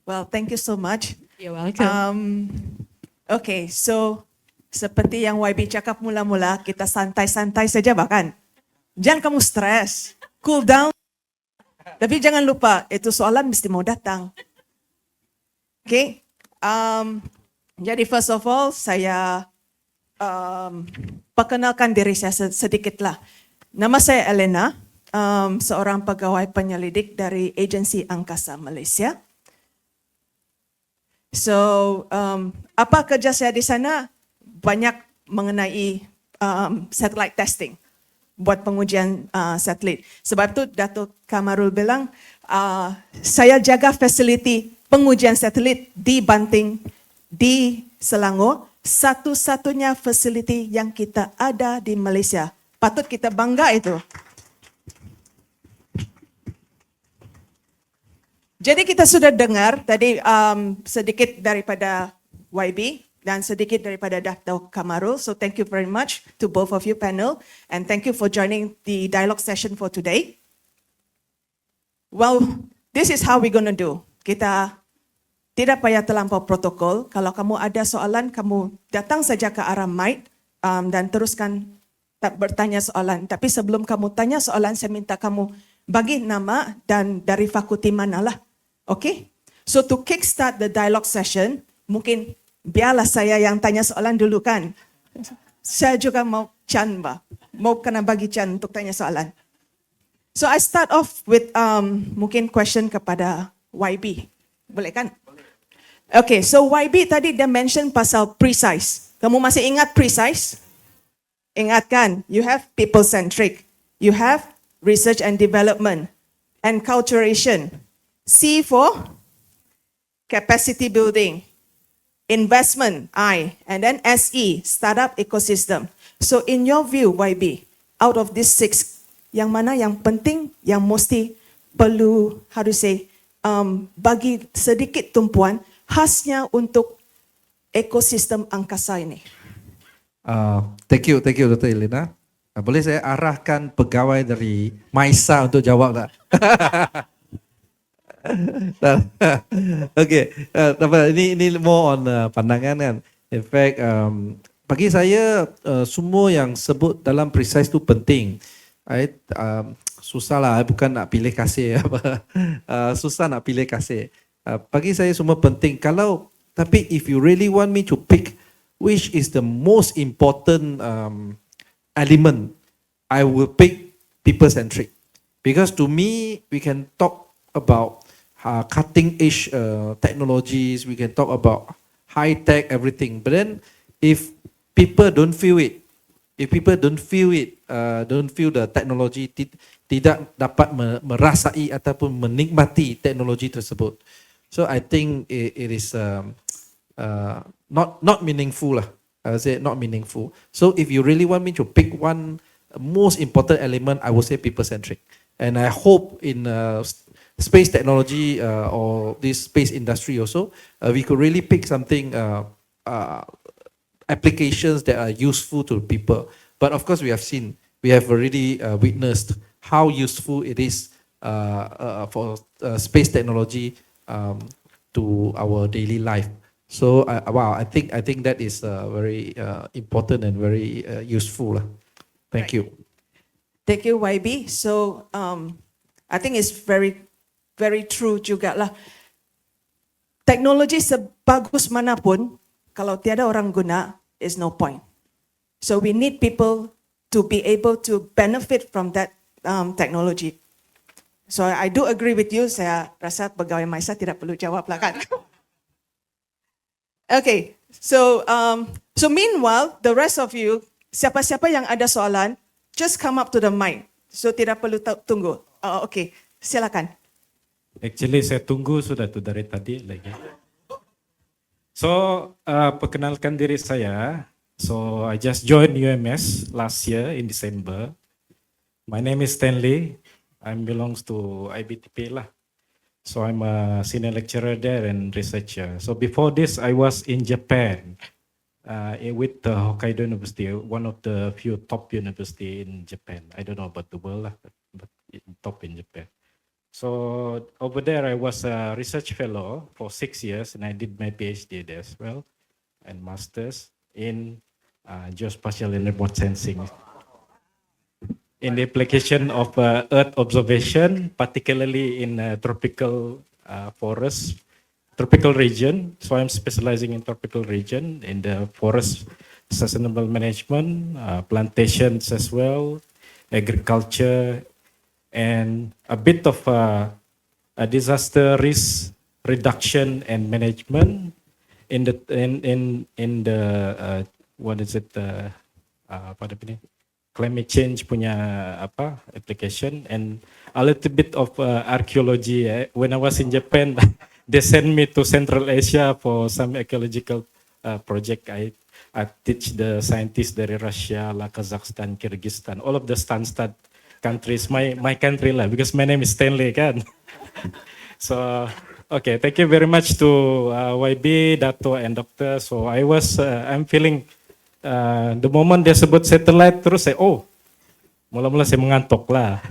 Well, thank you so much. You're welcome. Okay, so seperti yang YB cakap mula-mula, kita santai-santai saja bahkan. Jangan kamu stres, cool down. Tapi jangan lupa, itu soalan mesti mau datang. Okay, jadi first of all, saya perkenalkan diri saya sedikitlah. Nama saya Elena, seorang pegawai penyelidik dari Agensi Angkasa Malaysia. So, apa kerja saya di sana? Banyak mengenai satellite testing, buat pengujian satelit. Sebab itu Datuk Kamarul bilang, saya jaga fasiliti pengujian satelit di Banting, di Selangor, satu-satunya fasiliti yang kita ada di Malaysia. Patut kita bangga itu. Jadi kita sudah dengar tadi sedikit daripada YB dan sedikit daripada Datuk Kamarul. So thank you very much to both of you panel and thank you for joining the dialogue session for today. Well, this is how we're going to do. Kita tidak payah terlampau protokol. Kalau kamu ada soalan, kamu datang saja ke arah mic dan teruskan bertanya soalan. Tapi sebelum kamu tanya soalan, saya minta kamu bagi nama dan dari fakulti manalah. Okay? So to kickstart the dialogue session, mungkin biarlah saya yang tanya soalan dulu kan. Saya juga mau Chan, mau kena bagi Chan untuk tanya soalan. So I start off with mungkin question kepada YB. Boleh kan? Okay, so YB tadi dia mention pasal precise. Kamu masih ingat precise? Ingat kan? You have people-centric. You have research and development. Enculturation. C for capacity building. Investment, I. And then SE, startup ecosystem. So in your view, YB, out of these 6, yang mana yang penting, yang mesti perlu, how to say, bagi sedikit tumpuan, khasnya untuk ekosistem angkasa ini? Thank you Dr. Elena. Boleh saya arahkan pegawai dari MISA untuk jawab tak? Okay, ini more on pandangan kan. In fact, bagi saya semua yang sebut dalam precise tu penting. Susah lah, bukan nak pilih kasih apa. Susah nak pilih kasih. Bagi saya semua penting. Tapi if you really want me to pick which is the most important element, I will pick people-centric. Because to me, we can talk about cutting-edge technologies, we can talk about high-tech everything. But then, if people don't feel it, don't feel the technology, tidak dapat merasai ataupun menikmati teknologi tersebut. So I think it is not meaningful lah. I would say not meaningful. So if you really want me to pick one most important element, I would say people-centric. And I hope in space technology or this space industry also, we could really pick something, applications that are useful to people. But of course, we have already witnessed how useful it is for space technology to our daily life. So, I think that is very important and very useful. Thank you. Thank you, YB. So, I think it's very true juga lah. Teknologi sebagus manapun, kalau tiada orang guna, is no point. So we need people to be able to benefit from that technology. So I do agree with you. Saya rasa pegawai MISA tidak perlu jawab lah kan. Okay, so meanwhile, the rest of you, siapa-siapa yang ada soalan, just come up to the mic. So tidak perlu tunggu. Okay, silakan. Actually, saya tunggu sudah tu dari tadi lagi. So, perkenalkan diri saya. So, I just joined UMS last year in December. My name is Stanley. I belongs to IBTP lah. So, I'm a senior lecturer there and researcher. So, before this, I was in Japan with the Hokkaido University, one of the few top university in Japan. I don't know about the world lah, but top in Japan. So over there, I was a research fellow for 6 years, and I did my PhD there as well, and master's in geospatial and remote sensing, in the application of Earth observation, particularly in tropical forest, tropical region. So I'm specializing in tropical region, in the forest sustainable management, plantations as well, agriculture, and a bit of a disaster risk reduction and management in the what is it apa namanya, climate change punya apa application, and a little bit of archaeology. When I was in Japan, they sent me to Central Asia for some ecological project. I teach the scientists dari Russia, Kazakhstan, Kyrgyzstan, all of the Stan countries, my country lah, because my name is Stanley kan. So okay, thank you very much to YB, Dato, and Doctor. So I'm feeling the moment dia sebut satellite terus saya mula-mula saya mengantuk lah.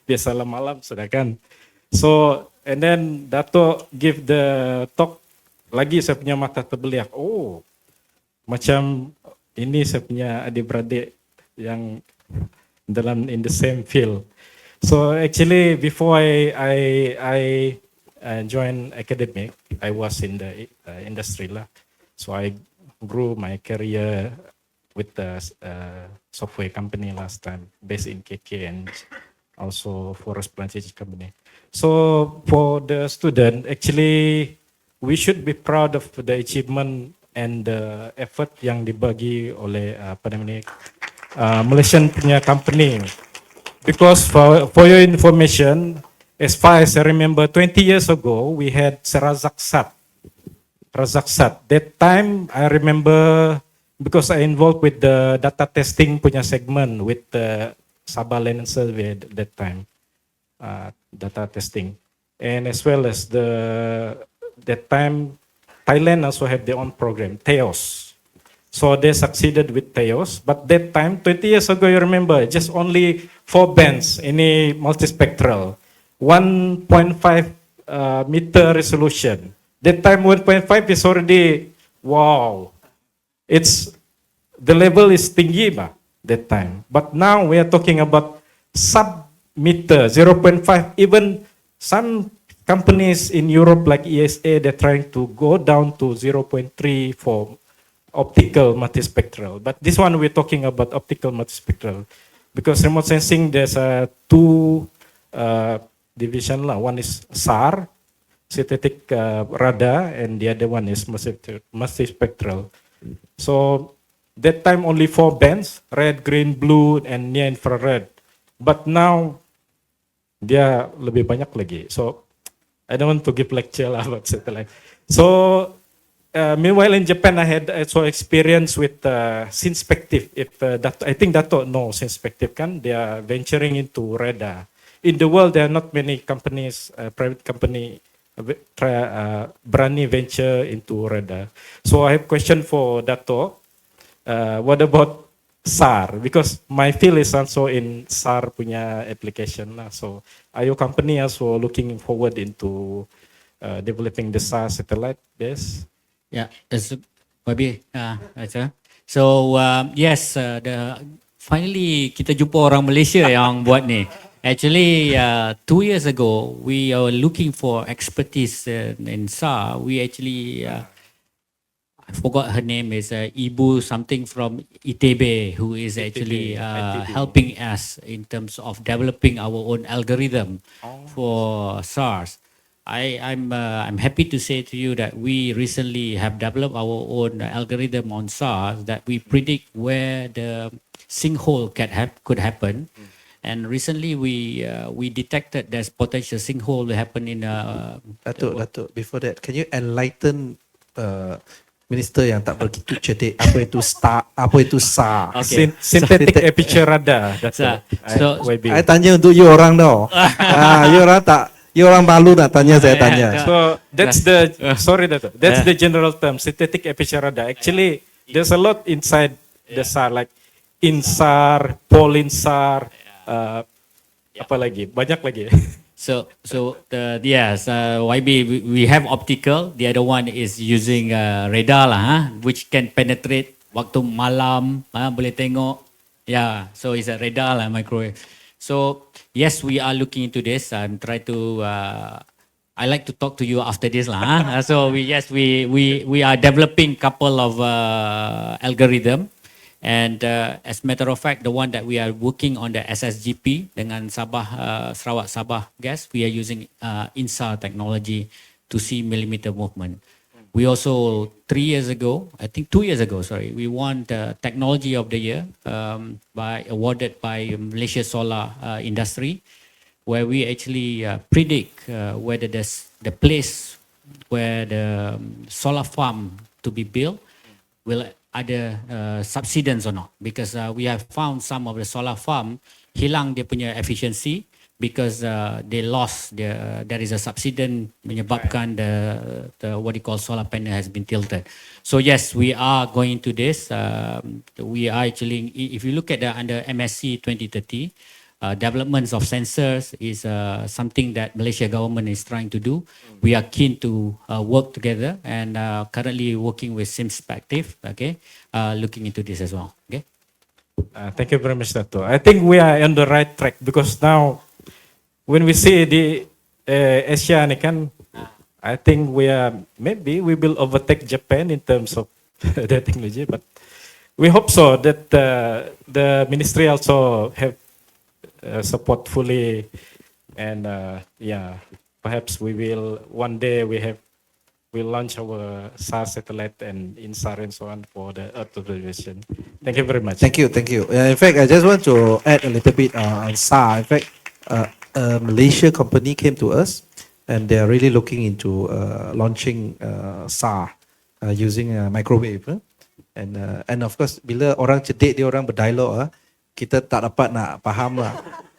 Biasalah malam sudah kan. So and then Dato give the talk, lagi saya punya mata terbeliak. Macam ini saya punya adik-beradik yang in the same field. So actually before I joined academic, I was in the industry lah. So I grew my career with the software company last time, based in KK, and also forest plantation company. So for the student, actually we should be proud of the achievement and the effort yang dibagi oleh Malaysian punya company. Because for your information, as far as I remember, 20 years ago, we had Razak-Sat. That time, I remember, because I involved with the data testing punya segment with the Sabah Land Survey at that time, data testing. And as well as that time, Thailand also have their own program, TEOS. So they succeeded with TEOS. But that time, 20 years ago, you remember, just only 4 bands, any multispectral, 1.5 meter resolution. That time, 1.5 is already, wow. The level is tinggi that time. But now we are talking about sub-meter, 0.5. Even some companies in Europe like ESA, they're trying to go down to 0.3 for optical multispectral. But this one we're talking about optical multispectral. Because remote sensing, there's two division. One is SAR, synthetic radar, and the other one is multispectral. So that time only 4 bands, red, green, blue, and near infrared. But now dia lebih banyak lagi. So I don't want to give lecture about satellite. So meanwhile in Japan, I had also experience with Synspective. I think Dato knows Synspective kan? They are venturing into radar. In the world, there are not many companies, private company, berani venture into radar. So I have a question for Dato. What about SAR? Because my field is also in SAR punya application lah. So are your company also looking forward into developing the SAR satellite? Yes. Yeah, that's maybe. So yes, finally kita jumpa orang Malaysia yang buat ni. Actually, 2 years ago, we are looking for expertise in SAR. We actually, I forgot her name, is Ibu something from ITB, who is actually helping us in terms of developing our own algorithm for SARs. I'm happy to say to you that we recently have developed our own algorithm on SARs that we predict where the sinkhole could happen. And recently we detected there's potential sinkhole will happen in Datuk, before that, can you enlighten minister yang tak begitu cerdik apa itu SAR? Okay. Synthetic aperture radar. So I tanya untuk you orang tau. You orang malu nak tanya, saya tanya. So that's that's the general term, synthetic aperture radar. Actually, there's a lot inside the SAR, like INSAR, POLINSAR, apa lagi? Banyak lagi. YB, we have optical. The other one is using radar lah, which can penetrate waktu malam, boleh tengok. Yeah, so it's a radar lah, microwave. So yes, we are looking into this. I'm trying to. I like to talk to you after this lah. So we are developing couple of algorithm. And as a matter of fact, the one that we are working on the SSGP dengan Sabah, Sarawak Sabah gas, we are using INSAR technology to see millimeter movement. We also 2 years ago, we won the Technology of the Year awarded by Malaysia Solar Industry, where we actually predict whether the place where the solar farm to be built will ada subsidence or not, because we have found some of the solar farm hilang dia punya efficiency because they lost there is a subsidence menyebabkan the what you call solar panel has been tilted. So yes, we are going to this. We are actually, if you look at under MSC 2030, developments of sensors is something that Malaysia government is trying to do. We are keen to work together and currently working with Simspective, okay, looking into this as well. Okay. Thank you very much, Dato'. I think we are on the right track because now when we see the Asia ni kan, I think maybe we will overtake Japan in terms of the technology, but we hope so that the ministry also have support fully, and perhaps we will one day we'll launch our SAR satellite and INSAR and so on for the Earth observation. Thank you very much. Thank you. In fact, I just want to add a little bit on SAR. In fact, a Malaysia company came to us and they are really looking into launching SAR using microwave. And of course, bila orang cerdik dia orang berdialog, kita tak dapat nak faham lah.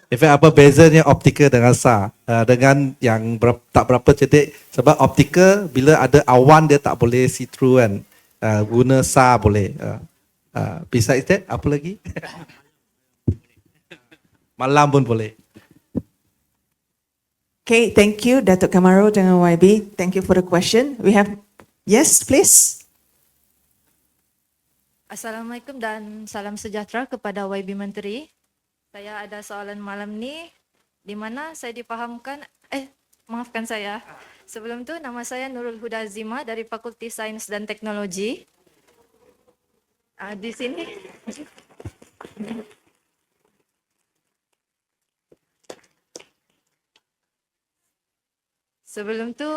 In fact, apa bezanya optical dengan SAR? Dengan yang tak berapa cerdik, sebab optical bila ada awan dia tak boleh see through kan. Guna SAR boleh. Besides that, apa lagi? Malam pun boleh. Okay, thank you, Datuk Kamaru dengan YB. Thank you for the question. We have, yes, please. Assalamualaikum dan salam sejahtera kepada YB Menteri. Saya ada soalan malam ni di mana saya difahamkan, maafkan saya. Sebelum tu nama saya 𝙈𝙖𝙙𝙬 𝙂𝙚 dari Fakulti Sains dan Teknologi. Di sini sebelum tu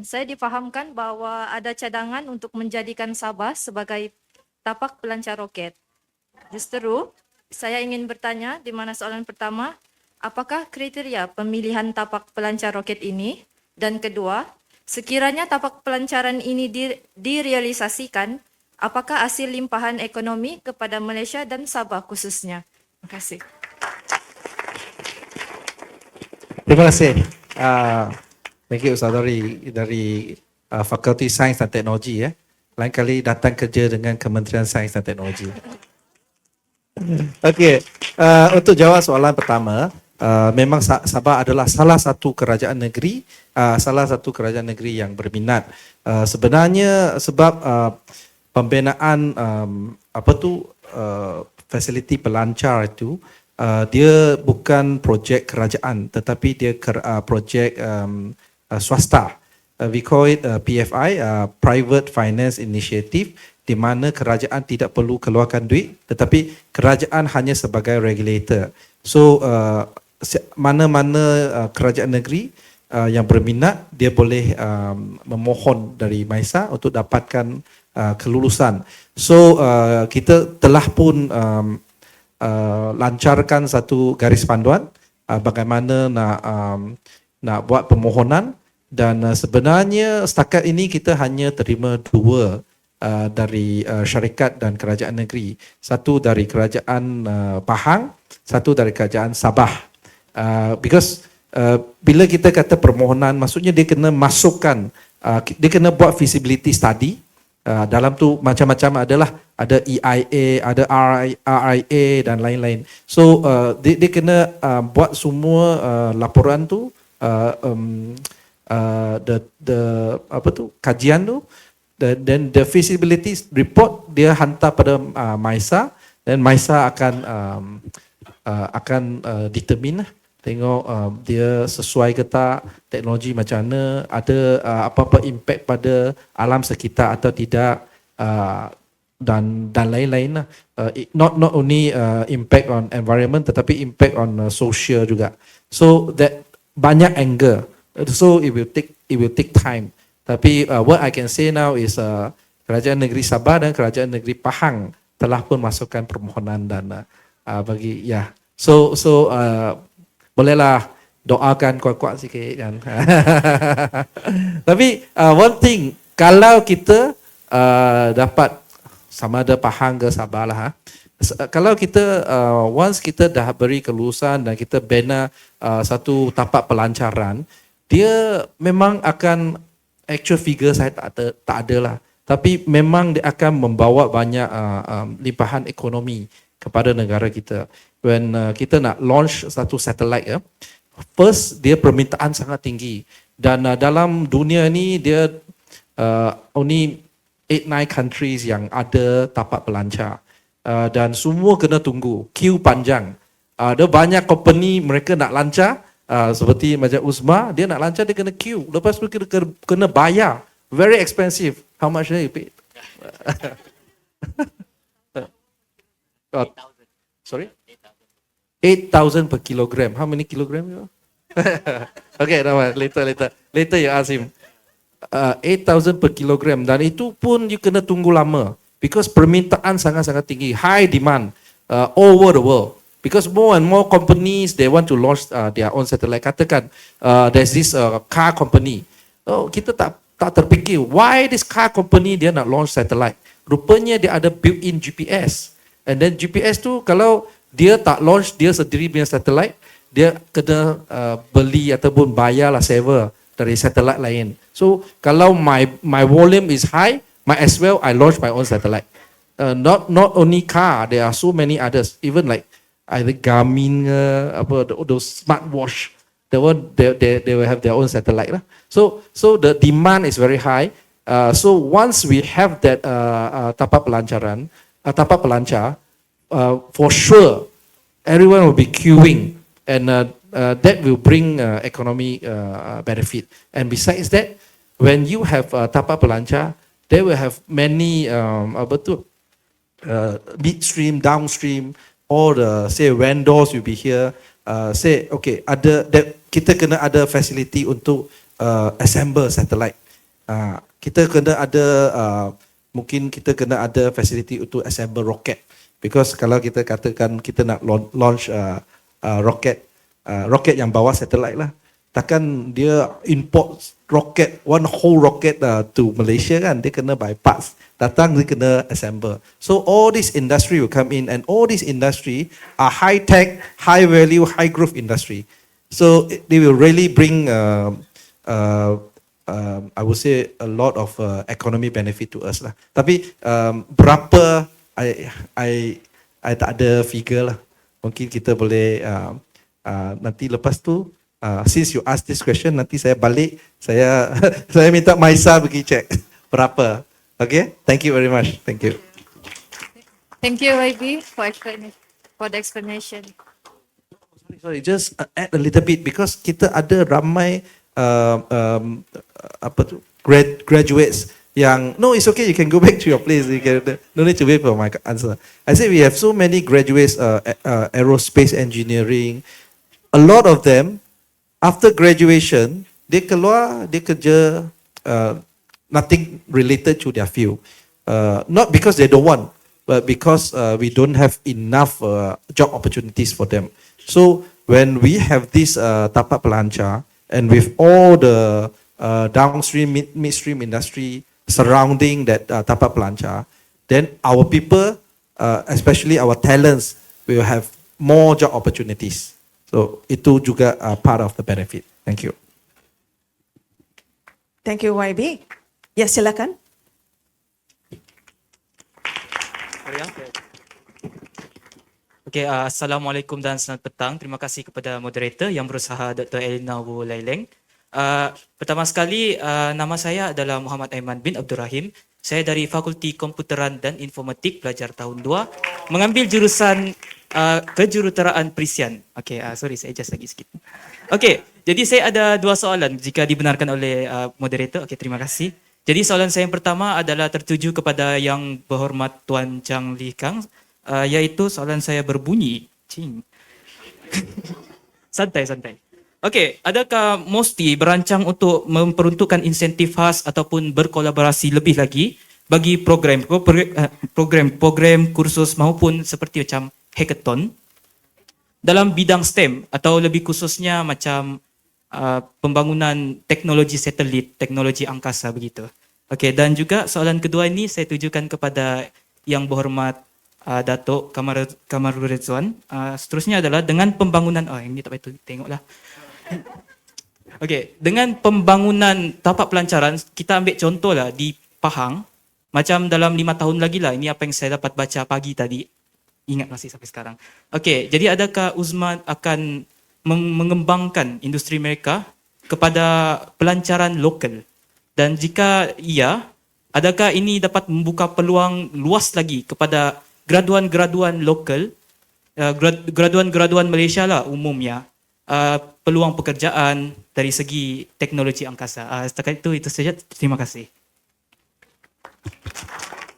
saya difahamkan bahawa ada cadangan untuk menjadikan Sabah sebagai tapak pelancar roket. Justeru, saya ingin bertanya di mana soalan pertama, apakah kriteria pemilihan tapak pelancar roket ini? Dan kedua, sekiranya tapak pelancaran ini direalisasikan, apakah hasil limpahan ekonomi kepada Malaysia dan Sabah khususnya? Terima kasih. Terima kasih. Thank you Saudari dari Fakulti Sains dan Teknologi. Lain kali datang kerja dengan Kementerian Sains dan Teknologi. Okey, untuk jawab soalan pertama, memang Sabah adalah salah satu kerajaan negeri yang berminat. Sebenarnya sebab pembinaan fasiliti pelancar itu dia bukan projek kerajaan tetapi dia projek swasta. We call it PFI, Private Finance Initiative, di mana kerajaan tidak perlu keluarkan duit tetapi kerajaan hanya sebagai regulator. So mana-mana kerajaan negeri yang berminat dia boleh memohon dari MISA untuk dapatkan kelulusan. So kita telah pun lancarkan satu garis panduan bagaimana nak buat permohonan, dan sebenarnya setakat ini kita hanya terima 2 dari syarikat dan kerajaan negeri. Satu dari kerajaan Pahang, satu dari kerajaan Sabah. Because bila kita kata permohonan, maksudnya dia kena masukkan, dia kena buat feasibility study Dalam tu macam-macam adalah, ada EIA, ada RIA dan lain-lain. So dia kena buat semua laporan tu, kajian tu, then the feasibility report dia hantar pada MISA, dan MISA akan determine lah, tengok dia sesuai ke tak, teknologi macam mana, ada apa-apa impact pada alam sekitar atau tidak, dan lain-lain lah. Not only impact on environment, tetapi impact on social juga. So that banyak angle. So it will take time. Tapi what I can say now is Kerajaan Negeri Sabah dan Kerajaan Negeri Pahang telah pun masukkan permohonan dan bagi ya. So bolehlah doakan kuat-kuat sikit kan. Tapi one thing, kalau kita dapat, sama ada Pahang ke Sabah lah, kalau kita once kita dah beri kelulusan dan kita bina satu tapak pelancaran, dia memang akan, actual figure saya tak ada lah, tapi memang dia akan membawa banyak limpahan ekonomi kepada negara kita. When kita nak launch satu satellite, first dia permintaan sangat tinggi, dan dalam dunia ni dia only 8-9 countries yang ada tapak pelancar, dan semua kena tunggu, queue panjang. Ada banyak company mereka nak lancar, seperti macam Uzma, dia nak lancar dia kena queue, lepas tu kena bayar, very expensive. How much you pay? Sorry? 8,000 per kilogram. How many kilogram you are? Okay, no, later you ask him. 8,000 per kilogram, dan itu pun you kena tunggu lama because permintaan sangat-sangat tinggi, high demand all over the world, because more and more companies they want to launch their own satellite. Katakan there's this car company, kita tak terfikir why this car company dia nak launch satellite. Rupanya dia ada built-in GPS, and then GPS tu kalau dia tak launch dia sendiri punya satellite, dia kena beli ataupun bayarlah sewa dari satellite lain. So kalau my volume is high, might as well I launch my own satellite. Not only car, there are so many others. Even like either Garmin, those smartwatch, they will have their own satellite lah. So the demand is very high. So once we have that tapak pelancar, for sure everyone will be queuing, and that will bring economic benefit. And besides that, when you have tapak pelancar, they will have many midstream, downstream, all the say vendors will be here. Say okay, kita kena ada facility untuk assemble satellite. Kita kena ada mungkin kita kena ada facility untuk assemble rocket, because kalau kita katakan kita nak launch rocket yang bawa satellite lah, takkan dia import rocket, one whole rocket to Malaysia kan, dia kena by parts, datang dia kena assemble. So all this industry will come in, and all this industry are high tech, high value, high growth industry. So they will really bring I would say a lot of economy benefit to us lah. Tapi berapa I tak ada figure lah. Mungkin kita boleh nanti lepas tu, since you ask this question, nanti saya balik, saya minta Maisa pergi check berapa. Okay, thank you very much. Thank you. Thank you, YB, for the explanation. Sorry, just add a little bit, because kita ada ramai graduates yang, no, it's okay, you can go back to your place, you can, no need to wait for my answer. I said we have so many graduates, aerospace engineering. A lot of them, after graduation, dia keluar, dia kerja nothing related to their field. Not because they don't want, but because we don't have enough job opportunities for them. So when we have this tapak pelancar, and with all the downstream, midstream industry surrounding that tapak pelancar, then our people, especially our talents, will have more job opportunities. So itu juga part of the benefit. Thank you. Thank you, YB. Yes, silakan. Okay, Assalamualaikum dan selamat petang. Terima kasih kepada moderator yang berusaha Dr. Elina Wu Laileng. Pertama sekali, nama saya adalah Muhammad Aiman bin Abdul Rahim. Saya dari Fakulti Komputeran dan Informatik, pelajar tahun 2, mengambil jurusan kejuruteraan perisian. Okay, sorry, saya adjust lagi sikit. Okay, jadi saya ada 2 soalan jika dibenarkan oleh moderator. Okay, terima kasih. Jadi soalan saya yang pertama adalah tertuju kepada Yang Berhormat Tuan Chang Lih Kang, iaitu soalan saya berbunyi. Santai. Okey, adakah MOSTI berancang untuk memperuntukkan insentif khas ataupun berkolaborasi lebih lagi bagi program kursus maupun seperti macam hackathon dalam bidang STEM atau lebih khususnya macam pembangunan teknologi satelit, teknologi angkasa begitu. Okey, dan juga soalan kedua ini saya tujukan kepada Yang Berhormat Datuk Kamarudzaman. Seterusnya adalah dengan pembangunan, ini tak payah tengoklah. Okey, dengan pembangunan tapak pelancaran, kita ambil contohlah di Pahang, macam dalam 5 tahun lagi lah, ini apa yang saya dapat baca pagi tadi, ingat masih sampai sekarang. Okey, jadi adakah Uzman akan mengembangkan industri mereka kepada pelancaran lokal? Dan jika iya, adakah ini dapat membuka peluang luas lagi kepada graduan-graduan lokal, graduan-graduan Malaysia lah umumnya, peluang pekerjaan dari segi teknologi angkasa. Setakat itu saja. Terima kasih.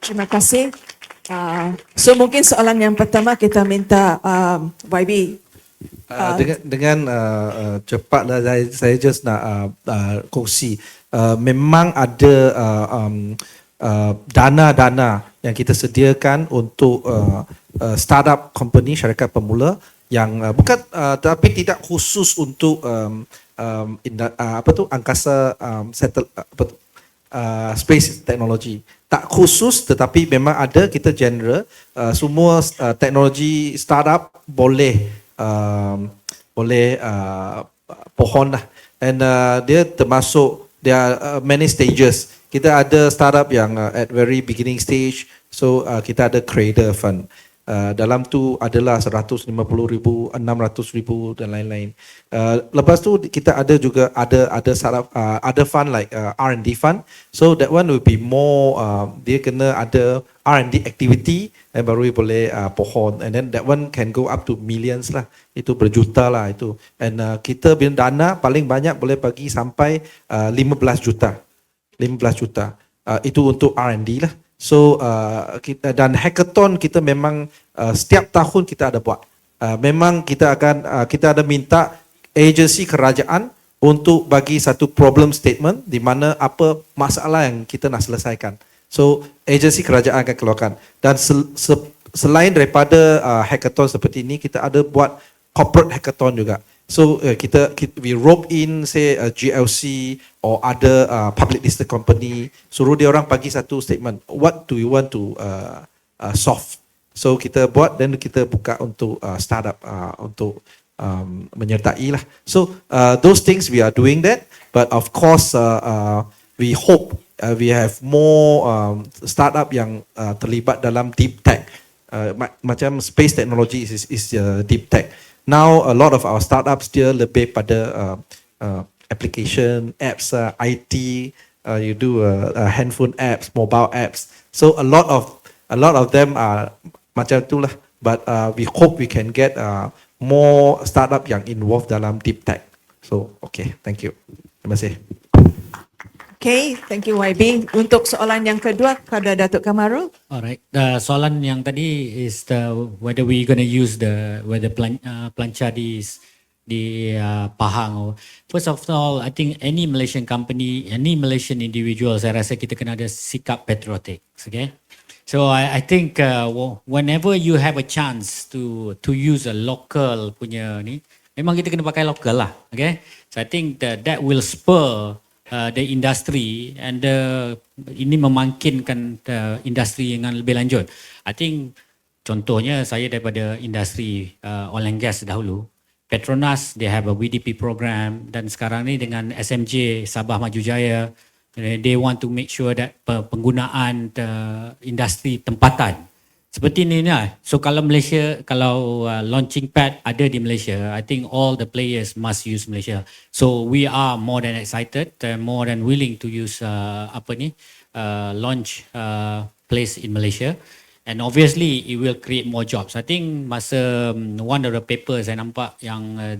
Terima kasih. So mungkin soalan yang pertama kita minta YB. Dengan cepatlah saya just nak kongsi. Memang ada dana-dana yang kita sediakan untuk startup company, syarikat pemula yang bukan tapi tidak khusus untuk angkasa space technology. Tak khusus tetapi memang ada, kita general, semua teknologi startup boleh pohon lah. And dia termasuk, there are many stages. Kita ada startup yang at very beginning stage, so kita ada creator fund. Dalam tu adalah 150,000, 600,000 dan lain-lain. Lepas tu kita ada juga ada startup, ada fund like R&D fund. So that one will be more, dia kena ada R&D activity dan baru boleh pohon. And then that one can go up to millions lah. Itu berjuta lah itu. And kita bila dana paling banyak boleh bagi sampai 15 juta. 15 juta. Itu untuk R&D lah. So kita dan hackathon kita memang setiap tahun kita ada buat. Memang kita ada minta agensi kerajaan untuk bagi satu problem statement di mana apa masalah yang kita nak selesaikan. So agensi kerajaan akan keluarkan. Dan selain daripada hackathon seperti ini, kita ada buat corporate hackathon juga. So we rope in say GLC or other public listed company, suruh dia orang bagi satu statement, what do you want to solve. So kita buat dan kita buka untuk startup untuk menyertai lah. So those things we are doing that, but of course we hope we have more startup yang terlibat dalam deep tech. Macam space technology is deep tech. Now a lot of our startups dia lebih pada application, apps, IT, you do handphone apps, mobile apps. So a lot of them are macam itulah. But we hope we can get more startup yang involved dalam deep tech. So okay, thank you. Terima kasih. Okay, thank you YB. Untuk soalan yang kedua kepada Datuk Kamaru. Alright, soalan yang tadi is whether we gonna use whether pelancar di Pahang. First of all, I think any Malaysian company, any Malaysian individual, saya rasa kita kena ada sikap patriotic. Okay, so I think whenever you have a chance to use a local punya ni, memang kita kena pakai local lah. Okay, so I think that will spur the industry and ini memangkinkan industri yang lebih lanjut. I think contohnya saya daripada industri oil and gas dahulu, Petronas they have a VDP program, dan sekarang ni dengan SMJ Sabah Maju Jaya, they want to make sure that penggunaan industri tempatan seperti ni lah. So kalau Malaysia, kalau launching pad ada di Malaysia, I think all the players must use Malaysia. So we are more than excited and more than willing to use launch place in Malaysia. And obviously it will create more jobs. I think masa one of the papers saya nampak yang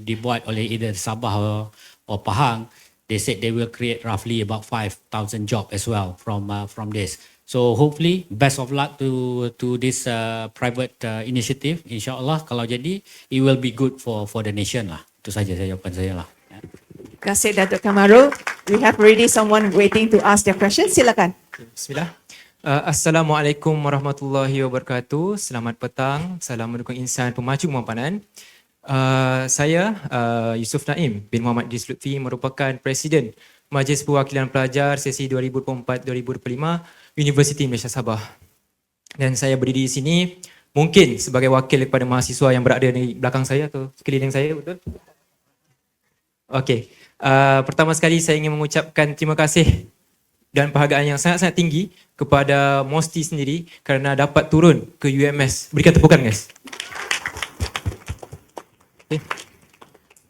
dibuat oleh either Sabah or Pahang, they said they will create roughly about 5,000 jobs as well from this. So hopefully best of luck to this private initiative. InsyaAllah kalau jadi it will be good for the nation lah. Itu saja jawapan saya lah. Terima kasih Datuk Kamaru. We have already someone waiting to ask their question. Silakan. Bismillah. Assalamualaikum warahmatullahi wabarakatuh. Selamat petang. Salam mendukung insan pemacu kemapanan. Saya Yusuf Naim bin Muhammad Idris Lutfi merupakan Presiden Majlis Perwakilan Pelajar Sesi 2024-2025 Universiti Malaysia Sabah. Dan saya berdiri di sini mungkin sebagai wakil kepada mahasiswa yang berada di belakang saya atau sekeliling saya, betul? Okey. Pertama sekali saya ingin mengucapkan terima kasih dan penghargaan yang sangat-sangat tinggi kepada MOSTI sendiri kerana dapat turun ke UMS. Berikan tepukan guys. Okay.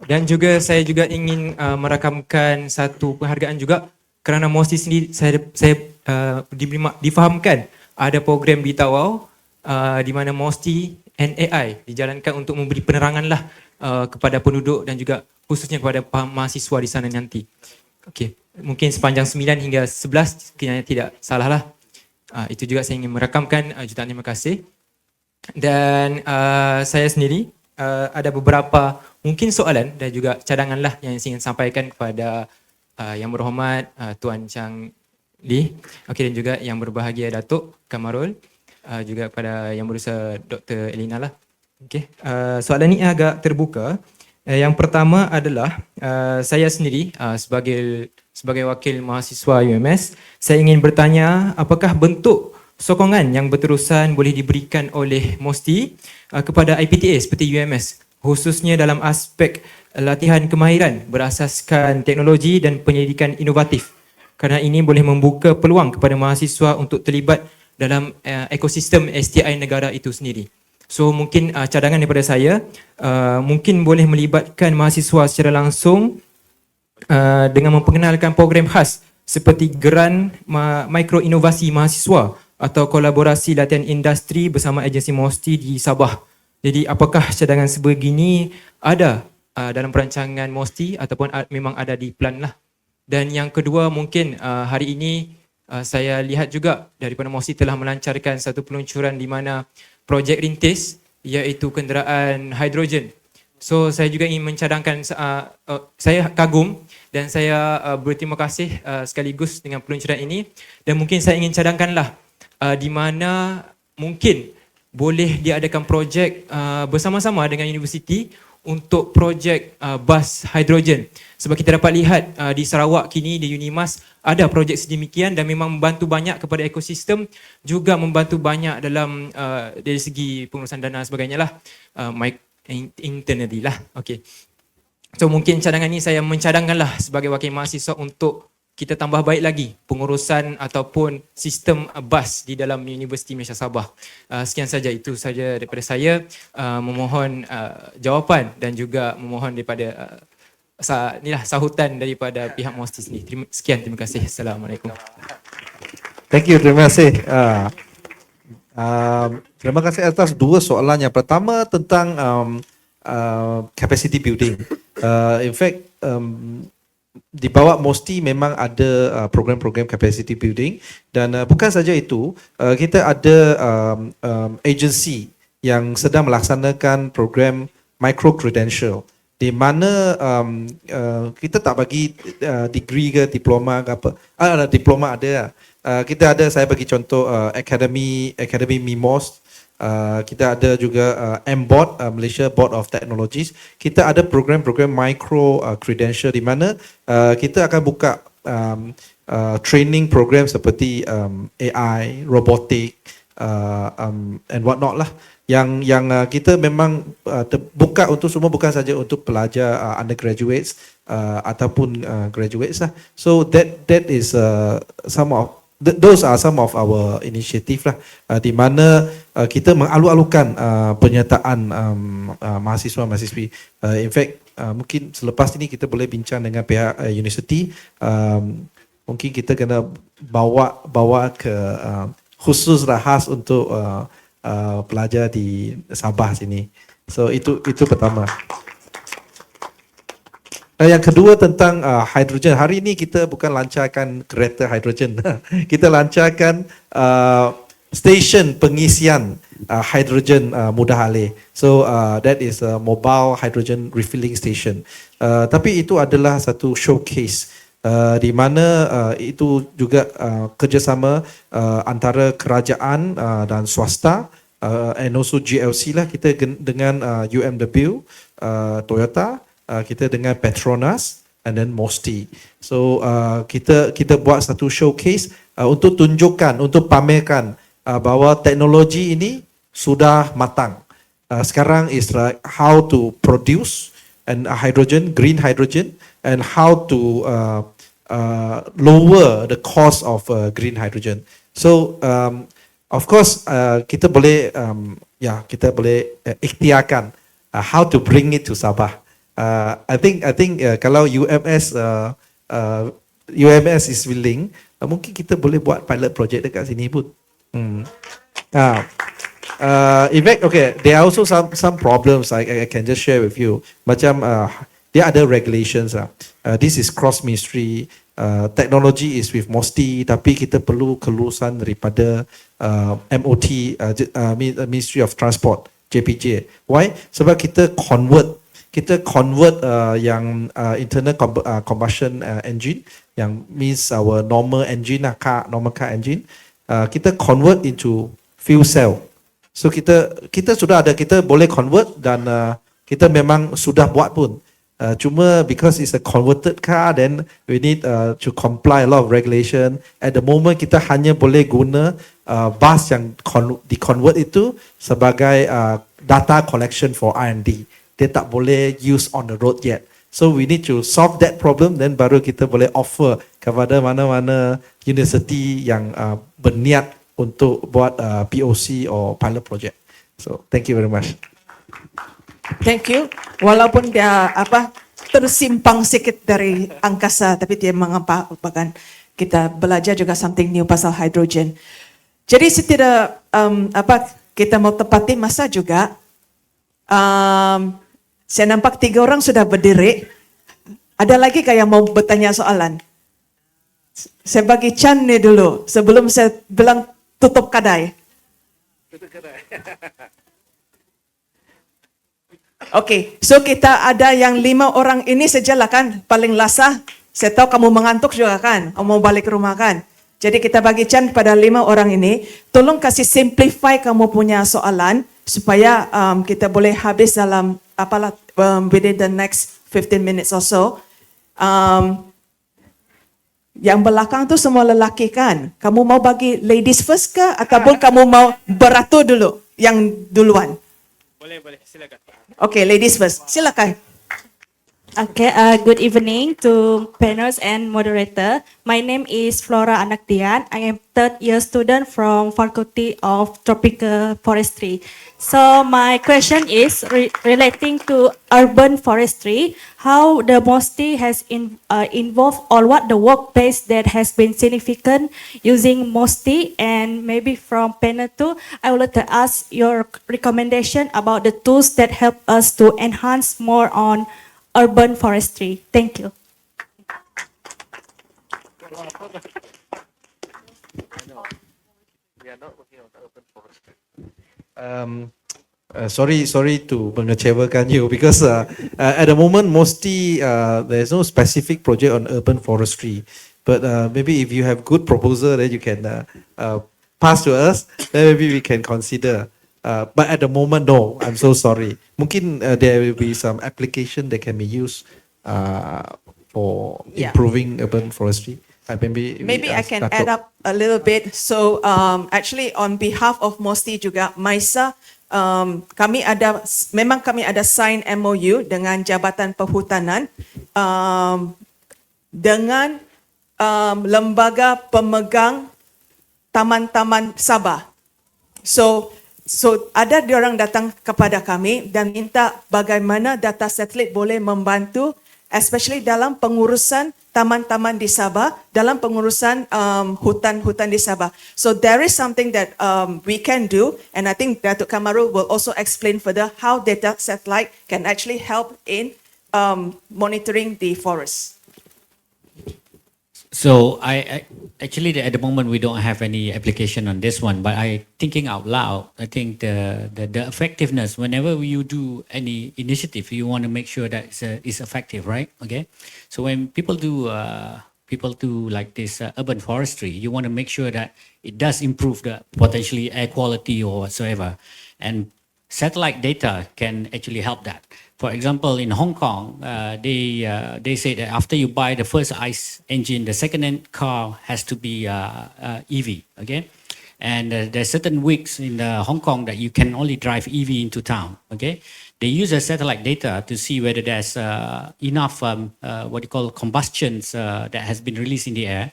Dan juga saya juga ingin merakamkan satu penghargaan juga kerana MOSTI sendiri saya difahamkan ada program di Tawau di mana MOSTI and AI dijalankan untuk memberi penerangan lah kepada penduduk dan juga khususnya kepada mahasiswa di sana nanti. Okey, mungkin sepanjang 9 hingga 11 kiranya tidak salah lah. Itu juga saya ingin merakamkan jutaan terima kasih. Dan saya sendiri ada beberapa mungkin soalan dan juga cadangan lah yang saya ingin sampaikan kepada Yang Berhormat Tuan Chang Lih, dan juga yang berbahagia Datuk Kamarul, juga kepada Yang Berusaha Dr. Elina lah. Soalan ni agak terbuka. Yang pertama adalah saya sendiri sebagai wakil mahasiswa UMS, saya ingin bertanya apakah bentuk sokongan yang berterusan boleh diberikan oleh MOSTI kepada IPTA seperti UMS, khususnya dalam aspek latihan kemahiran berasaskan teknologi dan penyelidikan inovatif, kerana ini boleh membuka peluang kepada mahasiswa untuk terlibat dalam ekosistem STI negara itu sendiri. So mungkin cadangan daripada saya mungkin boleh melibatkan mahasiswa secara langsung dengan memperkenalkan program khas seperti geran mikro inovasi mahasiswa atau kolaborasi latihan industri bersama agensi MOSTI di Sabah. Jadi apakah cadangan sebegini ada dalam perancangan MOSTI ataupun memang ada di plan lah. Dan yang kedua mungkin hari ini saya lihat juga daripada MOSTI telah melancarkan satu peluncuran di mana projek rintis iaitu kenderaan hidrogen. So saya juga ingin mencadangkan, saya kagum dan saya berterima kasih sekaligus dengan peluncuran ini, dan mungkin saya ingin cadangkanlah di mana mungkin boleh diadakan projek bersama-sama dengan universiti untuk projek bas hidrogen. Sebab kita dapat lihat di Sarawak kini di Unimas ada projek sedemikian dan memang membantu banyak kepada ekosistem, juga membantu banyak dalam dari segi pengurusan dana dan sebagainya lah, internally lah. Okay. So mungkin cadangan ini saya mencadangkanlah sebagai wakil mahasiswa untuk kita tambah baik lagi pengurusan ataupun sistem bas di dalam Universiti Malaysia Sabah. Sekian saja, itu saja daripada saya. Memohon jawapan dan juga memohon daripada sahutan daripada pihak MOSTI sendiri. Sekian, terima kasih. Assalamualaikum. Thank you, terima kasih. Terima kasih atas dua soalan. Yang pertama tentang capacity building. In fact, di bawah MOSTI memang ada program-program capacity building, dan bukan saja itu, kita ada agensi yang sedang melaksanakan program micro credential, di mana kita tak bagi degree ke diploma ke apa. Diploma ada. Kita ada, saya bagi contoh Academy MIMOS. Kita ada juga MBOT, Malaysia Board of Technologies. Kita ada program-program micro credential di mana kita akan buka training program seperti AI, robotik and what not lah. Yang kita memang buka untuk semua, bukan saja untuk pelajar undergraduates ataupun graduates lah. So that is some of those are some of our initiative lah, di mana kita mengalu-alukan penyertaan mahasiswa-mahasiswi. In fact, mungkin selepas ini kita boleh bincang dengan pihak universiti. Mungkin kita kena bawa ke khusus khas untuk pelajar di Sabah sini. So itu pertama. Yang kedua tentang hidrogen. Hari ini kita bukan lancarkan kereta hidrogen. Kita lancarkan stesen pengisian hidrogen mudah alih. So that is a mobile hydrogen refilling station. Tapi itu adalah satu showcase di mana itu juga kerjasama antara kerajaan dan swasta, and also GLC lah, kita dengan UMW, Toyota, kita dengan Petronas, and then MOSTI. So kita buat satu showcase untuk tunjukkan, untuk pamerkan bahawa teknologi ini sudah matang. Sekarang is like how to produce and hydrogen, green hydrogen, and how to lower the cost of green hydrogen. So of course kita boleh ikhtiarkan how to bring it to Sabah. I think kalau UMS is willing, mungkin kita boleh buat pilot project dekat sini pun. In fact, okay, there are also some problems I can just share with you. Macam there are other regulations. This is cross ministry. Teknologi is with MOSTI, tapi kita perlu kelulusan daripada MOT, Ministry of Transport, JPJ. Why? Sebab kita convert yang internal combustion engine, yang means our normal engine, normal car engine, kita convert into fuel cell. So kita sudah ada, kita boleh convert, dan kita memang sudah buat pun. Cuma because it's a converted car, then we need to comply a lot of regulation. At the moment kita hanya boleh guna bus yang di-convert itu sebagai data collection for R&D. Dia tak boleh use on the road yet. So we need to solve that problem, then baru kita boleh offer kepada mana-mana universiti yang berniat untuk buat POC or pilot project. So thank you very much. Thank you. Walaupun dia tersimpang sikit dari angkasa, tapi dia mengapakan kita belajar juga something new pasal hydrogen. Jadi setidak kita mau tepati masa juga. Saya nampak 3 orang sudah berdiri. Ada lagi yang mau bertanya soalan? Saya bagi Chan ni dulu sebelum saya bilang tutup kedai. Okay, so kita ada yang 5 orang ini sajalah kan, paling lasa. Saya tahu kamu mengantuk juga kan, kamu mau balik ke rumah kan. Jadi kita bagi chance pada 5 orang ini, tolong kasih simplify kamu punya soalan supaya kita boleh habis dalam within the next 15 minutes or so. Yang belakang tu semua lelaki kan? Kamu mau bagi ladies first ke ataupun kamu mau beratur dulu yang duluan? Boleh, silakan. Okay, ladies first. Silakan. Okay, good evening to panelists and moderator. My name is Flora Anaktian. I am 3rd year student from Faculty of Tropical Forestry. So my question is relating to urban forestry. How the MOSTI has involved, or what the work pace that has been significant using MOSTI, and maybe from panel 2, I would like to ask your recommendation about the tools that help us to enhance more on urban forestry. Thank you. Sorry to mengecewakan you, because at the moment MOSTI there's no specific project on urban forestry, but maybe if you have good proposal that you can pass to us, then maybe we can consider. But at the moment, no, I'm so sorry. Mungkin there will be some application that can be used for improving urban forestry. Maybe I can add up a little bit. So actually on behalf of MOSTI juga, MAISA, kami ada sign MOU dengan Jabatan Perhutanan, dengan lembaga pemegang taman-taman Sabah. So ada diorang datang kepada kami dan minta bagaimana data satelit boleh membantu, especially dalam pengurusan taman-taman di Sabah, dalam pengurusan hutan-hutan di Sabah. So there is something that we can do, and I think Datuk Kamaru will also explain further how data satellite can actually help in monitoring the forest. So I actually at the moment we don't have any application on this one, but I thinking out loud. I think the effectiveness whenever you do any initiative, you want to make sure that it's effective, right? Okay, so when people do like this urban forestry, you want to make sure that it does improve the potentially air quality or whatsoever, and satellite data can actually help that. For example, in Hong Kong, they say that after you buy the first ICE engine, the second-hand car has to be EV, okay? And there's certain weeks in Hong Kong that you can only drive EV into town, okay? They use the satellite data to see whether there's enough, what you call combustions that has been released in the air.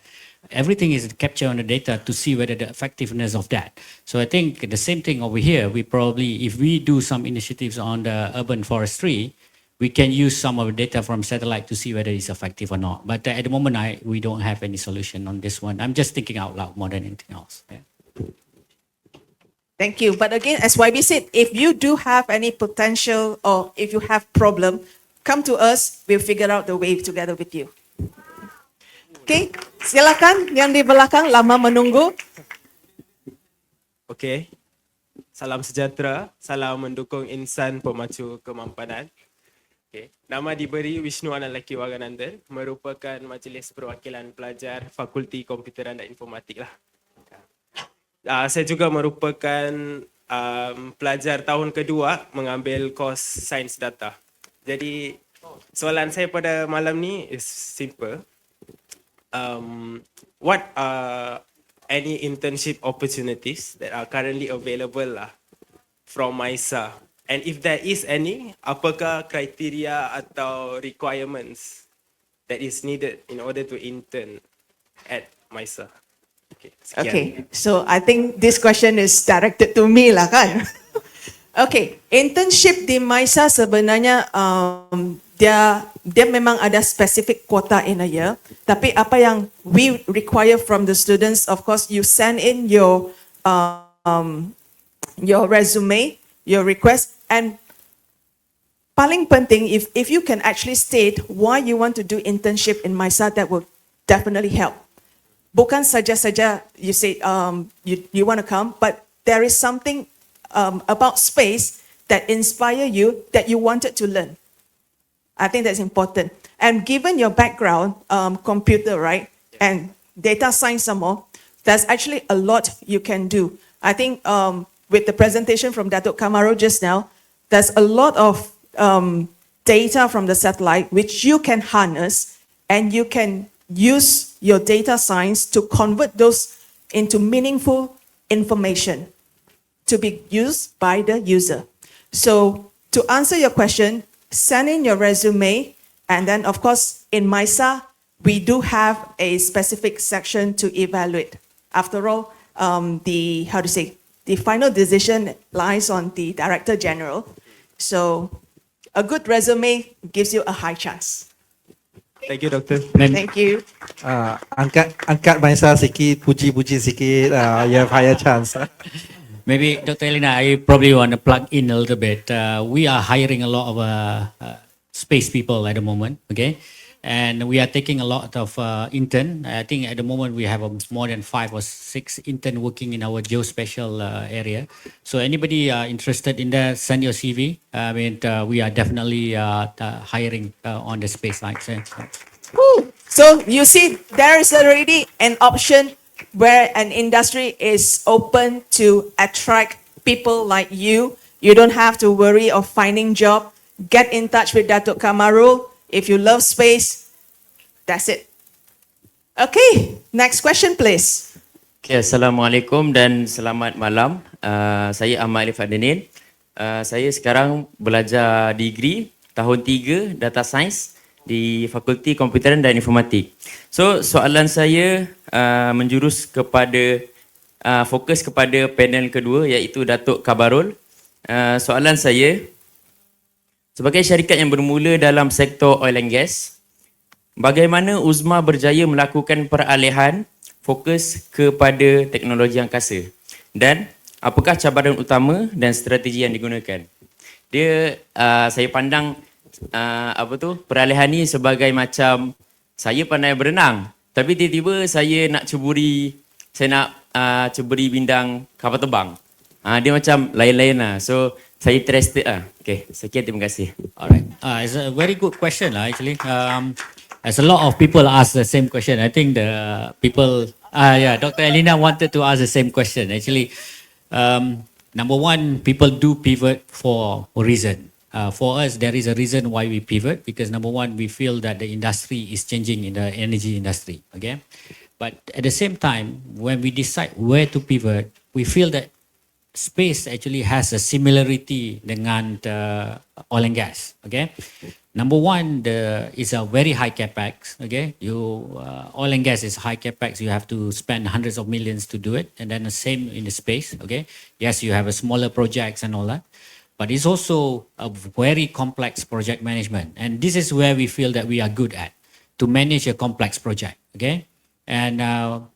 Everything is captured on the data to see whether the effectiveness of that. So I think the same thing over here, we probably, if we do some initiatives on the urban forestry, we can use some of the data from satellite to see whether it's effective or not. But at the moment, we don't have any solution on this one. I'm just thinking out loud more than anything else. Yeah. Thank you. But again, as YB said, if you do have any potential or if you have problem, come to us, we'll figure out the way together with you. Okay, silakan yang di belakang lama menunggu. Okey. Salam sejahtera, salam mendukung insan pemacu kemampanan. Okey. Nama diberi Wisnu Anak Lelaki Wagananda, merupakan Majlis Perwakilan Pelajar Fakulti Komputeran dan Informatik lah. Saya juga merupakan pelajar tahun kedua mengambil kos Sains Data. Jadi soalan saya pada malam ni is simple. What are any internship opportunities that are currently available from MISA? And if there is any, apakah kriteria atau requirements that is needed in order to intern at MISA? Okay, sekian. Okay, so I think this question is directed to me lah kan. Okay, internship di MISA sebenarnya dia memang ada specific quota in a year. Tapi apa yang we require from the students, of course, you send in your resume, your request, and paling penting, if you can actually state why you want to do internship in MISA, that will definitely help. Bukan saja you say you want to come, but there is something about space that inspire you that you wanted to learn. I think that's important. And given your background, computer, right, and data science some more, there's actually a lot you can do. I think with the presentation from Datuk Kamaru just now, there's a lot of data from the satellite which you can harness, and you can use your data science to convert those into meaningful information to be used by the user. So to answer your question, send in your resume, and then of course in MISA, we do have a specific section to evaluate. After all, the final decision lies on the Director General. So a good resume gives you a high chance. Thank you, Doctor. Thank you. Angkat MISA sikit, puji-puji sikit, you have higher chance. Maybe Dr. Elena, I probably want to plug in a little bit. We are hiring a lot of space people at the moment, okay? And we are taking a lot of intern. I think at the moment we have more than 5 or 6 intern working in our geospatial area. So anybody interested in that, send your CV. I mean, we are definitely hiring on the space side. Woo. So you see, there is already an option where an industry is open to attract people like you. You don't have to worry of finding job. Get in touch with Datuk Kamaru. If you love space, that's it. Okay, next question please. Okay, Assalamualaikum dan selamat malam. Saya 𝙈𝙖𝙡𝙎𝙗𝙗𝙗𝙗𝙗. Saya sekarang belajar degree tahun 3 Data Science di Fakulti Komputeran dan Informatik. So, soalan saya menjurus kepada fokus kepada panel kedua iaitu Datuk Kabarul. Soalan saya, sebagai syarikat yang bermula dalam sektor oil and gas, bagaimana UZMA berjaya melakukan peralihan fokus kepada teknologi angkasa? Dan apakah cabaran utama dan strategi yang digunakan? Saya pandang peralihan ni sebagai macam saya pandai berenang, tapi tiba-tiba saya nak ceburi bidang kapal terbang. Dia macam lain-lain lah. So saya interested lah. Okay, sekian, terima kasih. Alright, it's a very good question actually. As a lot of people ask the same question. I think the people, Dr. Elina wanted to ask the same question. Actually, number one, people do pivot for a reason. For us, there is a reason why we pivot, because number one, we feel that the industry is changing in the energy industry. Okay, but at the same time, when we decide where to pivot, we feel that space actually has a similarity dengan the oil and gas. Okay, number one, is a very high capex. Okay, oil and gas is high capex. You have to spend hundreds of millions to do it, and then the same in the space. Okay, yes, you have a smaller projects and all that, but it's also a very complex project management, and this is where we feel that we are good at, to manage a complex project. Okay. And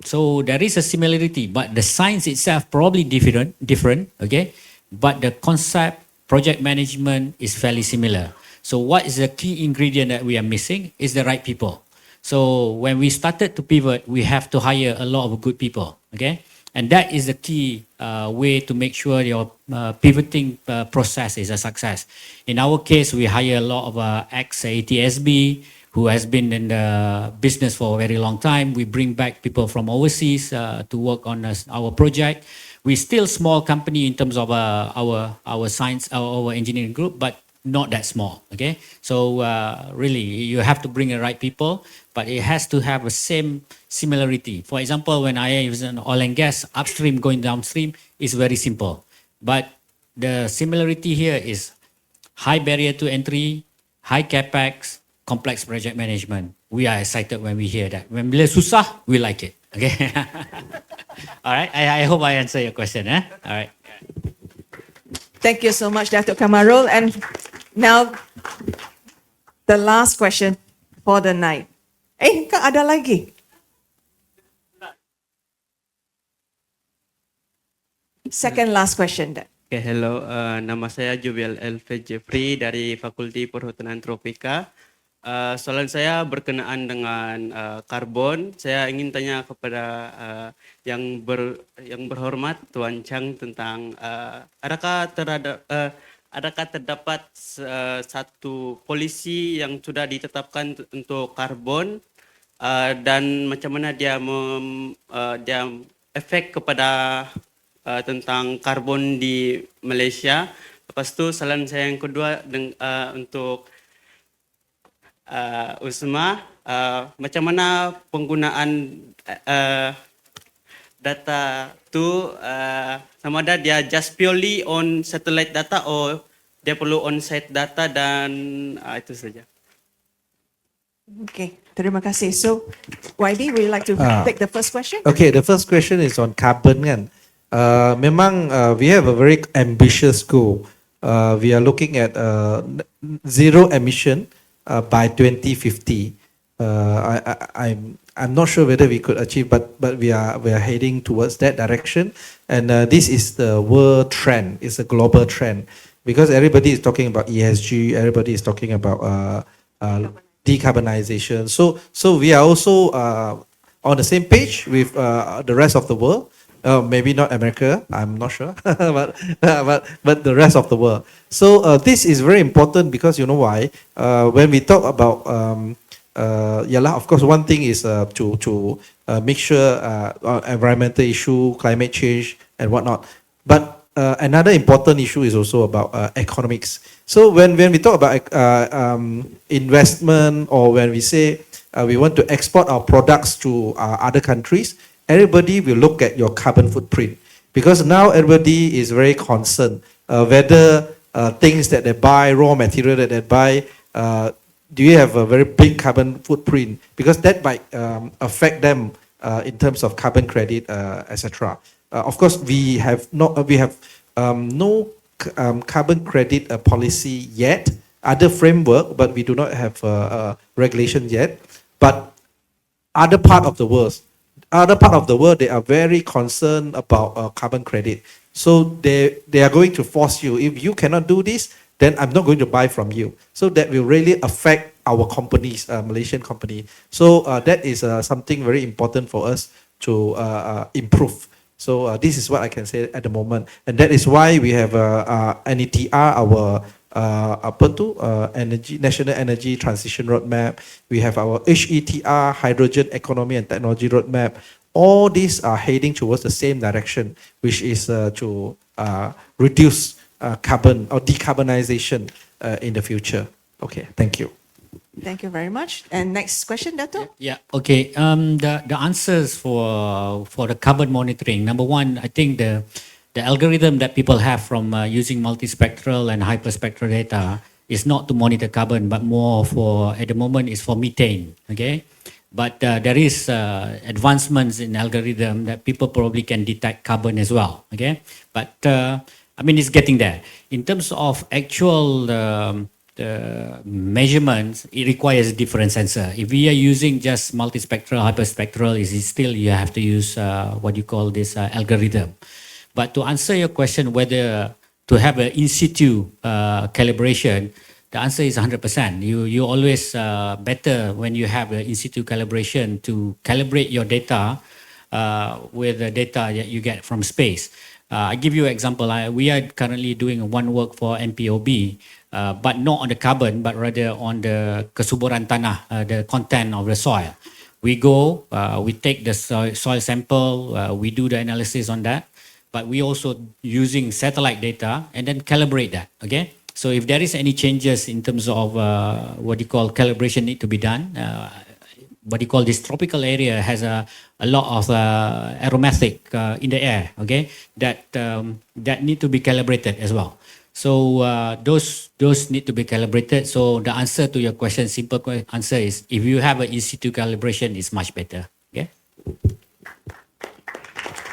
so there is a similarity, but the science itself probably different, okay? But the concept, project management is fairly similar. So what is the key ingredient that we are missing is the right people. So when we started to pivot, we have to hire a lot of good people, okay? And that is the key way to make sure your pivoting process is a success. In our case, we hire a lot of ex-ATSB, who has been in the business for a very long time. We bring back people from overseas to work on our project. We're still small company in terms of our science, our engineering group, but not that small, okay? So really, you have to bring the right people, but it has to have a same similarity. For example, when I was in oil and gas, upstream going downstream is very simple. But the similarity here is high barrier to entry, high capex, complex project management. We are excited when we hear that. When bila susah, we like it. Okay. All right. I hope I answer your question. All right. Thank you so much, Dr. Kamarul. And now, the last question for the night. Kak ada lagi? Second last question. Okay, hello. Nama saya 𝙈𝙊𝙑𝙑𝙑 dari Fakulti Perhutanan Tropika. Soalan saya berkenaan dengan karbon. Saya ingin tanya kepada yang berhormat Tuan Chang tentang adakah terdapat satu polisi yang sudah ditetapkan untuk karbon dan macam mana dia efek kepada tentang karbon di Malaysia. Lepas tu soalan saya yang kedua untuk UZMA, macam mana penggunaan data tu, sama ada dia just purely on satellite data atau dia perlu on-site data, dan itu saja. Okay, terima kasih. So, 𝐻𝐈, would you like to take the first question? Okay, the first question is on carbon kan. Memang we have a very ambitious goal. We are looking at zero emission by 2050. I'm not sure whether we could achieve, but we are heading towards that direction. And this is the world trend. It's a global trend because everybody is talking about ESG. Everybody is talking about decarbonization. So we are also on the same page with the rest of the world. Maybe not America, I'm not sure, but the rest of the world. So this is very important because you know why? When we talk about of course, one thing is to make sure environmental issue, climate change, and whatnot. But another important issue is also about economics. So when we talk about investment, or when we say we want to export our products to other countries, everybody will look at your carbon footprint, because now everybody is very concerned whether things that they buy, raw material that they buy, do you have a very big carbon footprint? Because that might affect them in terms of carbon credit, etc. Of course, we have no carbon credit policy yet. Other framework, but we do not have regulation yet. But other part of the world, they are very concerned about carbon credit. So they are going to force you. If you cannot do this, then I'm not going to buy from you. So that will really affect our companies, Malaysian company. So that is something very important for us to improve. So this is what I can say at the moment, and that is why we have NETR, our National Energy Transition Roadmap. We have our HETR, Hydrogen Economy and Technology Roadmap. All these are heading towards the same direction, which is to reduce carbon or decarbonization in the future. Okay, thank you. Thank you very much. And next question, Dato'? Yeah. Okay. The answers for the carbon monitoring. Number one, I think the algorithm that people have from using multispectral and hyperspectral data is not to monitor carbon, but more for, at the moment, is for methane. Okay. But there is advancements in algorithm that people probably can detect carbon as well. Okay. But I mean, it's getting there. In terms of actual measurements, it requires a different sensor. If we are using just multispectral, hyperspectral, is still you have to use what you call this algorithm. But to answer your question whether to have an in situ calibration, the answer is 100%. You always better when you have an in situ calibration to calibrate your data with the data that you get from space. I give you an example. We are currently doing one work for NPOB, but not on the carbon, but rather on the kesuburan tanah, the content of the soil. We go, we take the soil sample, we do the analysis on that, but we also using satellite data and then calibrate that. Okay. So if there is any changes in terms of what you call calibration need to be done, what you call this tropical area has a lot of aromatic in the air, okay, that need to be calibrated as well. So those need to be calibrated. So the answer to your question, simple answer is, if you have an in situ calibration, it's much better. Okay.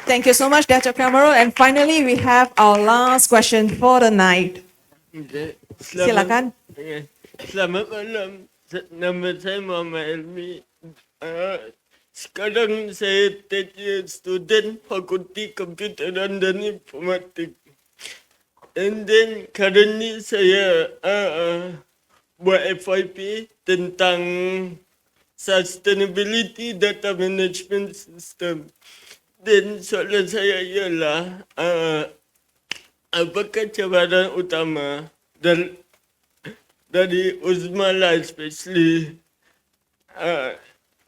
Thank you so much, Dato' Kamaru. And finally, we have our last question for the night. Silakan. Selamat malam. Nama saya Muhammad Elmi. Sekarang saya third year student Fakulti Komputeran dan Informatik. And then currently saya buat FYP tentang Sustainability Data Management System. Dan soalan saya ialah apakah cabaran utama dari UZMA lah, especially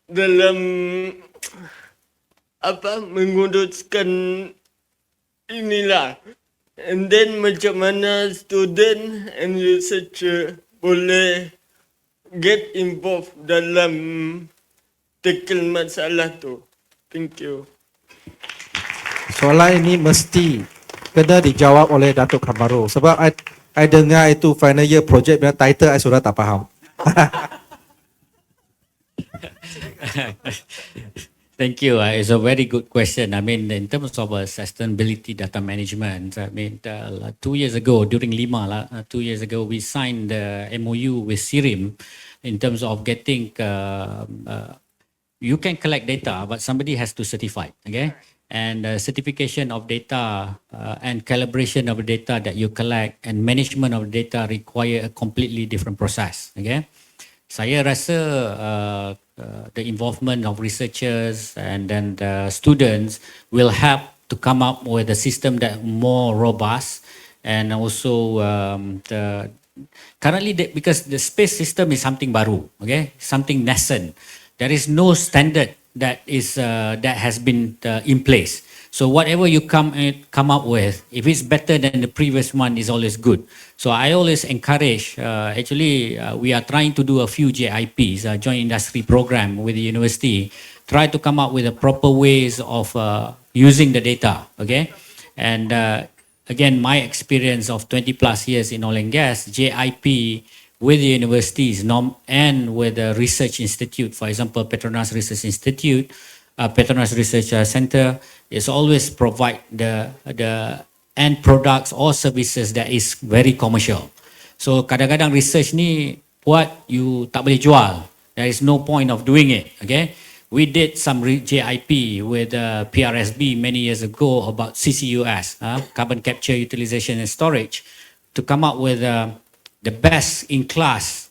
dalam menguruskan inilah, and then macam mana student and researcher boleh get involved dalam tackle masalah tu. Thank you. Soalan ini mesti kena dijawab oleh Dato' Kamaru. Sebab I dengar itu final year project punya title, I sudah tak faham. Thank you. It's a very good question. I mean, in terms of sustainability data management, I mean, 2 years ago, during Lima, 2 years ago, we signed the MOU with SIRIM in terms of getting, you can collect data, but somebody has to certify, okay? And certification of data and calibration of data that you collect and management of data require a completely different process, okay? Saya rasa the involvement of researchers and then the students will help to come up with a system that more robust, and also currently because the space system is something baru, okay, something nascent. There is no standard that has been in place. So whatever you come up with, if it's better than the previous one, is always good. So I always encourage, we are trying to do a few JIPs, joint industry program with the university, try to come up with the proper ways of using the data, okay? And again, my experience of 20 plus years in oil and gas, JIP with the universities and with the research institute, for example, Petronas Research Institute, Petronas Research Center is always provide the end products or services that is very commercial. So kadang-kadang research ni buat you tak boleh jual. There is no point of doing it. Okay, we did some JIP with PRSB many years ago about CCUS, carbon capture, utilization and storage, to come up with the best in class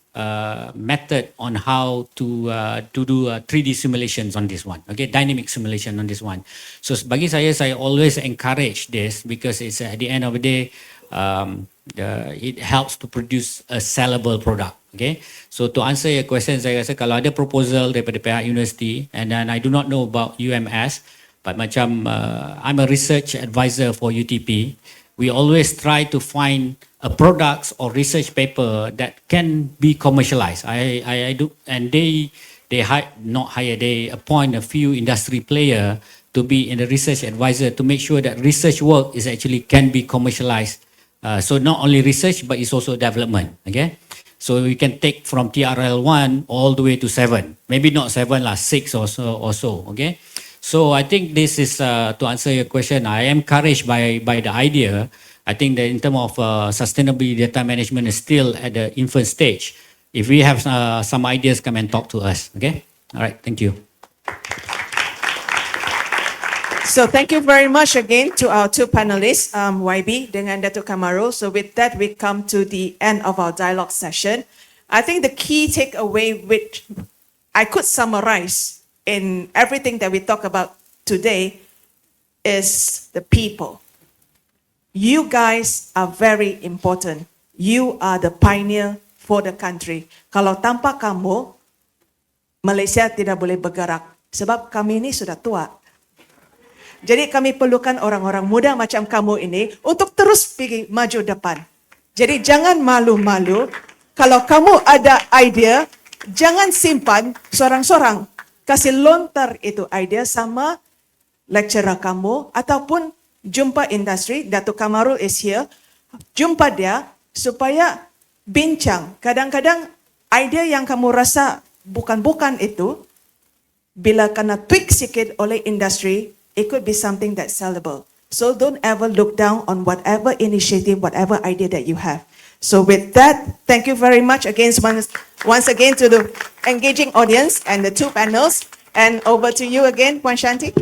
method on how to do 3D simulations on this one. Okay, dynamic simulation on this one. So bagi saya always encourage this because it's at the end of the day, it helps to produce a sellable product. Okay, so to answer your question, saya rasa kalau ada proposal daripada pihak universiti, and then I do not know about UMS, but macam I'm a research advisor for UTP, we always try to find a products or research paper that can be commercialized. I do, and they appoint a few industry player to be in the research advisor to make sure that research work is actually can be commercialized. So not only research, but it's also development. Okay, so we can take from TRL 1 all the way to 7, maybe not 7 lah, 6 or so. Okay, so I think this is to answer your question. I am encouraged by the idea. I think that in terms of sustainability data management is still at the infant stage. If we have some ideas, come and talk to us. Okay, all right, thank you. So thank you very much again to our two panelists, YB dengan Datuk Kamaru. So with that, we come to the end of our dialogue session. I think the key takeaway which I could summarize in everything that we talk about today is the people. You guys are very important. You are the pioneer for the country. Kalau tanpa kamu, Malaysia tidak boleh bergerak. Sebab kami ini sudah tua. Jadi kami perlukan orang-orang muda macam kamu ini untuk terus pergi maju depan. Jadi jangan malu-malu. Kalau kamu ada idea, jangan simpan sorang-sorang. Kasih lontar itu idea sama lecturer kamu ataupun jumpa industri. Datuk Kamaru is here. Jumpa dia supaya bincang. Kadang-kadang idea yang kamu rasa bukan-bukan itu, bila kena tweak sikit oleh industri, it could be something that's sellable. So don't ever look down on whatever initiative, whatever idea that you have. So with that, thank you very much again, once again to the engaging audience and the two panels. And over to you again, Puan Shanti.